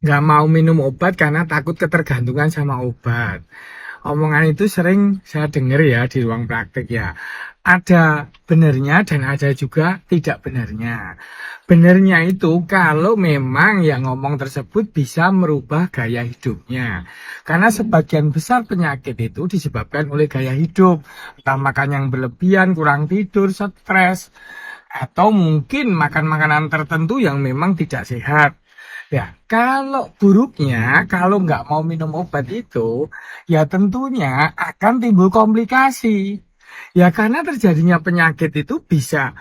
nggak mau minum obat karena takut ketergantungan sama obat. Omongan itu sering saya dengar ya di ruang praktek ya. Ada benernya dan ada juga tidak benernya. Benernya itu kalau memang yang ngomong tersebut bisa merubah gaya hidupnya. Karena sebagian besar penyakit itu disebabkan oleh gaya hidup. Entah makan yang berlebihan, kurang tidur, stres. Atau mungkin makan makanan tertentu yang memang tidak sehat. Ya, kalau buruknya, kalau nggak mau minum obat itu, ya tentunya akan timbul komplikasi. Ya, karena terjadinya penyakit itu bisa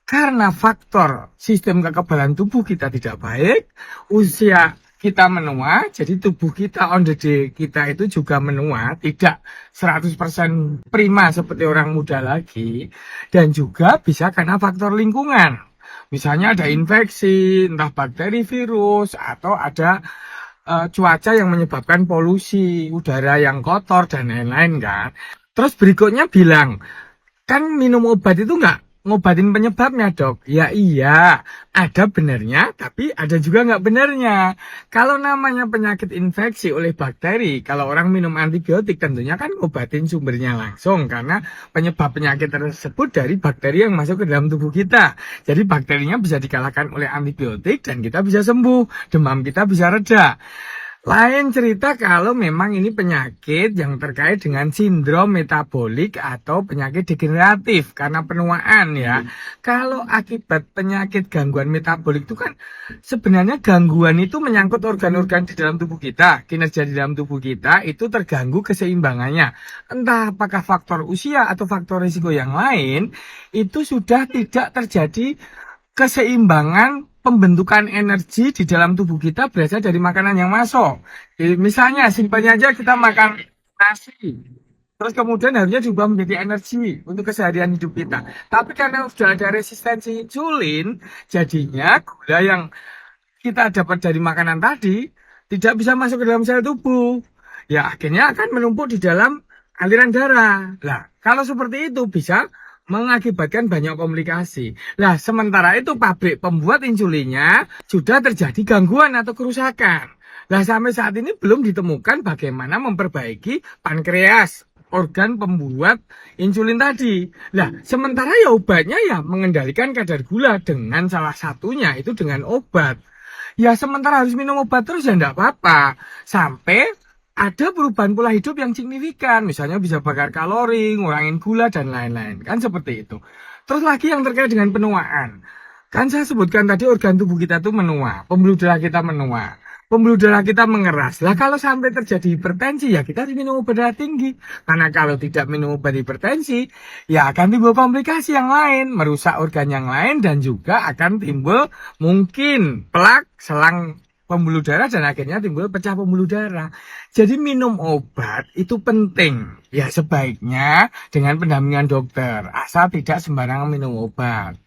karena faktor sistem kekebalan tubuh kita tidak baik, usia kita menua, jadi tubuh kita on the day kita itu juga menua, tidak 100% prima seperti orang muda lagi, dan juga bisa karena faktor lingkungan. Misalnya ada infeksi, entah bakteri, virus, atau ada cuaca yang menyebabkan polusi, udara yang kotor, dan lain-lain kan. Terus berikutnya bilang, kan minum obat itu nggak ngobatin penyebabnya dok. Ya iya, ada benernya, tapi ada juga nggak benernya. Kalau namanya penyakit infeksi oleh bakteri, kalau orang minum antibiotik tentunya kan ngobatin sumbernya langsung. Karena penyebab penyakit tersebut dari bakteri yang masuk ke dalam tubuh kita. Jadi bakterinya bisa dikalahkan oleh antibiotik dan kita bisa sembuh. Demam kita bisa reda. Lain cerita kalau memang ini penyakit yang terkait dengan sindrom metabolik atau penyakit degeneratif karena penuaan ya. Kalau akibat penyakit gangguan metabolik itu kan sebenarnya gangguan itu menyangkut organ-organ di dalam tubuh kita, kinerja di dalam tubuh kita itu terganggu keseimbangannya. Entah apakah faktor usia atau faktor risiko yang lain, itu sudah tidak terjadi keseimbangan pembentukan energi di dalam tubuh kita berasal dari makanan yang masuk. Misalnya, simpelnya aja kita makan nasi. Terus kemudian harusnya diubah menjadi energi untuk keseharian hidup kita. Tapi karena sudah ada resistensi insulin, jadinya gula yang kita dapat dari makanan tadi tidak bisa masuk ke dalam sel tubuh. Ya akhirnya akan menumpuk di dalam aliran darah. Nah, kalau seperti itu bisa mengakibatkan banyak komplikasi. Nah, sementara itu pabrik pembuat insulinnya sudah terjadi gangguan atau kerusakan. Nah, sampai saat ini belum ditemukan bagaimana memperbaiki pankreas, organ pembuat insulin tadi. Nah, sementara ya obatnya ya mengendalikan kadar gula dengan salah satunya itu dengan obat. Ya sementara harus minum obat terus ya enggak apa-apa. Sampai ada perubahan pola hidup yang signifikan. Misalnya bisa bakar kalori, ngurangin gula, dan lain-lain. Kan seperti itu. Terus lagi yang terkait dengan penuaan. Kan saya sebutkan tadi organ tubuh kita tuh menua. Pembuluh darah kita menua. Pembuluh darah kita mengeras. Lah kalau sampai terjadi hipertensi ya kita harus minum obat darah tinggi. Karena kalau tidak minum obat hipertensi ya akan timbul komplikasi yang lain. Merusak organ yang lain dan juga akan timbul mungkin plak selang pembuluh darah dan akhirnya timbul pecah pembuluh darah. Jadi minum obat itu penting. Ya sebaiknya dengan pendampingan dokter. Asal tidak sembarangan minum obat.